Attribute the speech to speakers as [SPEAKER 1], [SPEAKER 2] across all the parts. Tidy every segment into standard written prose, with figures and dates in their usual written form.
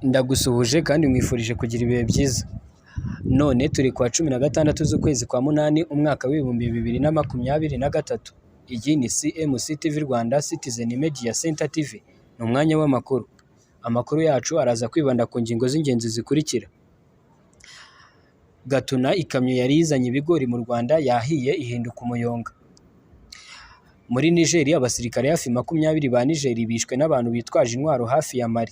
[SPEAKER 1] Ndagusuhuje kandi nkwifurije kugira ibihe byiza. None turi kuwa 16 z'ukwezi kwa munani umwaka w'ibihumbi 2023. Iyi ni CMC TV Rwanda Citizen Media Center TV. Ni umwanya w'amakuru. Amakuru yacu araza kwibanda ku ngingo z'ingenzi zikurikira. Gatuna ikamyo yari izanye ibigori mu Rwanda yahiye ihinduka umuyonga. Muri Nigeria abasirikare hafi 20 ba Nigeria bishwe n'abantu bitwaje intwaro hafi ya Mali.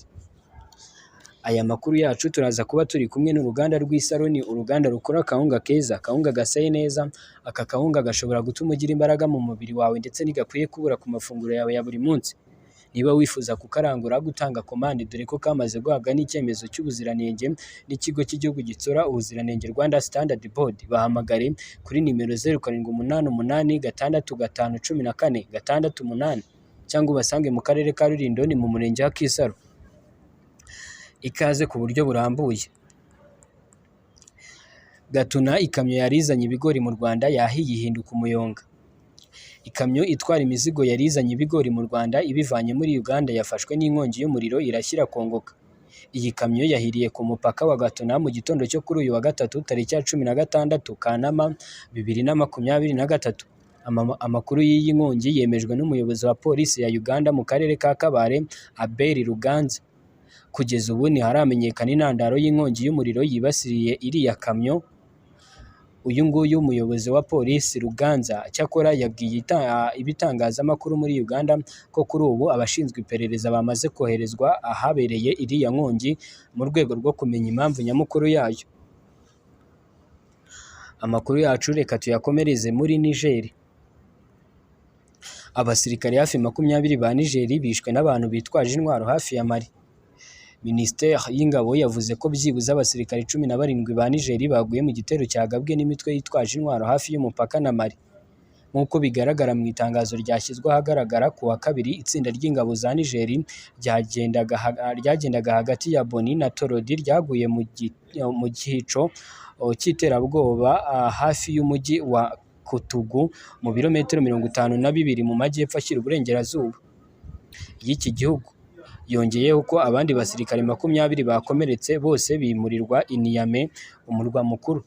[SPEAKER 1] Aya makuru yacu turaza kuba turi kumwe n'uruganda rw'Isaroni, uruganda rukora kawunga keza, kawunga gasaye neza. Aka kawunga gashobora gutuma ugira imbaraga mu mubiri wawe ndetse nigakwiye kubura ku mafunguro yawe ya buri munsi. Niba wifuza kukarangura gutanga komande, dore ko kamaze guhabwa n'icyemezo cy'ubuziranenge n'ikigo cy'igihugu gitsura ubuziranenge Rwanda Standard Board, bahamagare kuri nimero 0788651468 cyangwa ubasange mu karere ka Rulindo ni mu murenge wa Kisaro. Ikaze ku buryo burambuye. Gatuna ikamyo yari izanye ibigori mu Rwanda yahiye ihinduka umuyonga. Ikamyo itwara imizigo yari izanye ibigori mu Rwanda ibivanye muri Uganda yafashwe n'inkongi y'umuriro irashyira kongoka. Iyi kamyo yahiriye ku mupaka wa Gatuna mu gitondo cyo kuri uyu wa gatatu tariki ya 16 Kanama 2023. Amakuru y'iyi nkongi yemejwe n'umuyobozi wa polisi ya Uganda mu karere ka Kabare, Abel Ruganza. Kugeza ubu ntiharamenyekana intandaro y'inkongi y'umuriro yibasiriye iriya kamyo. Uyu nguyu umuyobozi wa polisi Ruganza cyakora yabwiye ibitangazamakuru muri Uganda ko kuri ubu abashinzwe iperereza bamaze koherezwa ahabereye iriya nkongi mu rwego rwo kumenya impamvu nyamukuru yayo. Amakuru yacu reka tuyakomereze muri Niger. Abasirikare hafi 20 ba Niger bishwe n'abantu bitwaje intwaro hafi ya Mali. Minisiteri y'Ingabo yavuze ko byibuze abasirikare 17 ba Niger baguye mu gitero cyagabwe n'imitwe yitwaje intwaro hafi y'umupaka na Mali. Nk'uko bigaragara mu itangazo ryashyizwe ahagaragara ku wa kabiri, itsinda ry'ingabo za Niger ryagendaga hagati ya Boni na Torodi ryaguye mu gico cy'iterabwoba hafi y'umujyi wa Kotougou mu birometero 52 mu majyepfo ashyira uburengerazuba y'iki gihugu. Yongeyeho ko abandi basirikare 20 bakomeretse bose bimurirwa i Niamey, umurwa mukuru.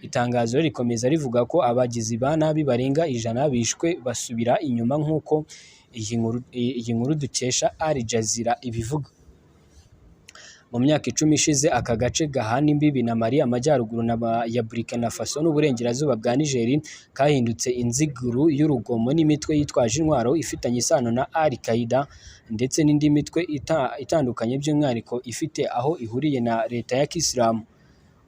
[SPEAKER 1] Itangazo rikomeza rivuga ko abagizi ba nabi barenga 100 bishwe basubira inyuma nk'uko iyi nkuru dukesha Al Jazeera ibivuga. Mu myaka 10 ishize aka gace gahana imbibi na Mali, amajyaruguru ya Burkina Faso n'uburengerazuba bwa Niger kahindutse inziguru y'urugomo n'imitwe yitwaje intwaro ifitanye isano na Al-Qaeda ndetse n'indi mitwe itandukanye, by'umwihariko ifite aho ihuriye na leta ya Kisilamu.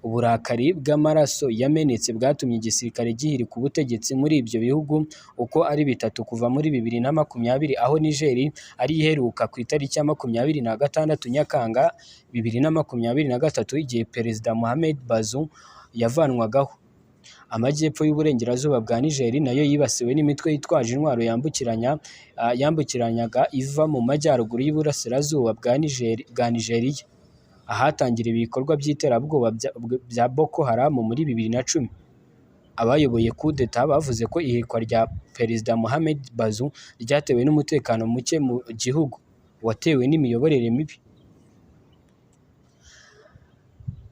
[SPEAKER 1] Uburakari bw'amaraso yamenetse bwatumye igisirikare gihirika ubutegetsi muri ibyo bihugu uko ari bitatu kuva muri 2020, aho Niger ari iheruka ku itariki ya 26 Nyakanga 2023 igihe Perezida Mohamed Bazoum yavanwagaho. Amajyepfo y'uburengerazuba bwa Niger nayo yibasiwe n'imitwe yitwaje intwaro yambukiranyaga iva mu majyaruguru y'uburasirazuba bwa Nigeria, ahatangira ibikorwa by'iterabwoba bya Boko Haram muri 2010. Abayoboye kudeta bavuze ko ihirikwa rya Perezida Mohamed Bazoum ryatewe n'umutekano muke mu gihugu watewe n'imiyoborere mibi.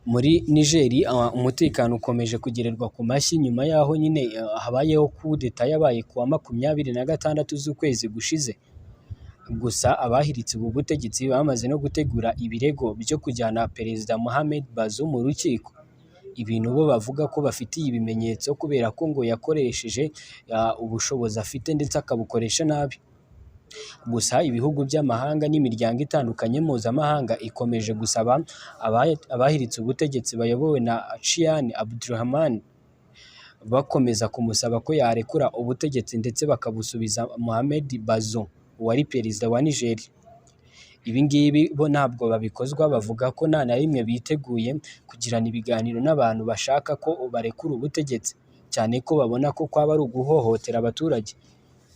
[SPEAKER 1] Muri Niger umutekano ukomeje kugererwa ku mashyi nyuma yaho nyine habayeho kudeta yabaye kuwa 26 z'ukwezi gushize. Gusa abahiritse ubu butegetsi bamaze no gutegura ibirego byo kujyana Perezida Mohamed Bazoum mu rukiko. Ibintu bo bavuga ko bafitiye ibimenyetso kubera ko ngo yakoresheje ubushobozi afite ndetse akabukoresha nabi. Gusa ibihugu by'amahanga n'imiryango itandukanye mpuzamahanga ikomeje gusaba abahiritse ubutegetsi bayobowe na Chiani Abdurrahman, bakomeza kumusaba ko yarekura ubutegetsi ndetse bakabusubiza Mohamed Bazoum wari perezida wa Niger. Ibi ngibi bo ntabwo babikozwa, bavuga ko nta na rimwe biteguye kugirana ibiganiro n'abantu bashaka ko barekura ubutegetsi, cyane ko babona ko kwaba ari uguhohotera abaturage.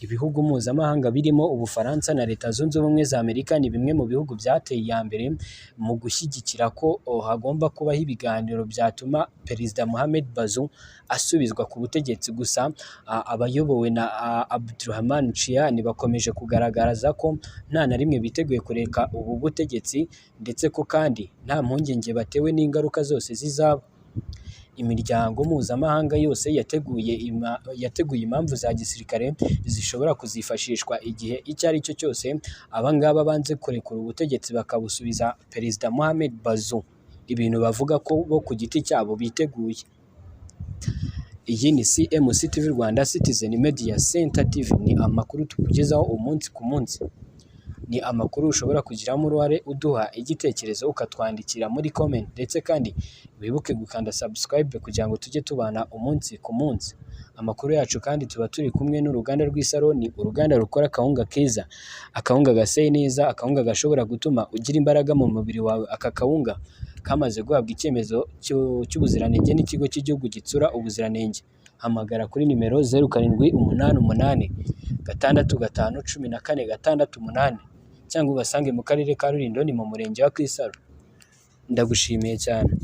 [SPEAKER 1] Ibihugu mpuzamahanga birimo Ubufaransa na Leta Zunze Ubumwe za Amerika ni bimwe mu bihugu byateye iya mbere mu gushyigikira ko hagomba kubaho ibiganiro byatuma Perezida Mohamed Bazoum asubizwa ku butegetsi. Gusa abayobowe na Abdurahman Chiani bakomeje kugaragaza ko nta na rimwe biteguye kureka ubu butegetsi, ndetse ko kandi nta mpungenge batewe n'ingaruka zose zizaba. Imiryango mpuzamahanga yose yateguye impamvu za gisirikare zishobora kuzifashishwa igihe icyo ari cyo cyose abangaba banze kurekura ubutegetsi bakabusubiza Perezida Mohamed Bazoum, ibintu bavuga ko bo ku giti cyabo biteguye. Iyi ni CMC TV Rwanda, Citizen Media Center TV. Ni amakuru tukugezaho umunsi ku munsi, ni amakuru ushobora kugiramo uruhare uduha igitekerezo ukatwandikira muri comment, ndetse kandi wibuke gukanda subscribe kugira ngo tujye tubana umunsi ku munsi. Amakuru yacu kandi tuba turi kumwe n'uruganda rw'Isaro, ni uruganda rukora akawunga keza, akawunga gaseye neza, akawunga gashobora gutuma ugira imbaraga mu mubiri wawe. Aka kawunga kamaze guhabwa icyemezo cy'ubuziranenge n'ikigo cy'igihugu gitsura ubuziranenge. Hamagara kuri nimero 0788 65 14 68 cyangwa ubasange mu karere ka Rulindo, ni mu murenge wa Kisaro. Ndagushimiye cyane.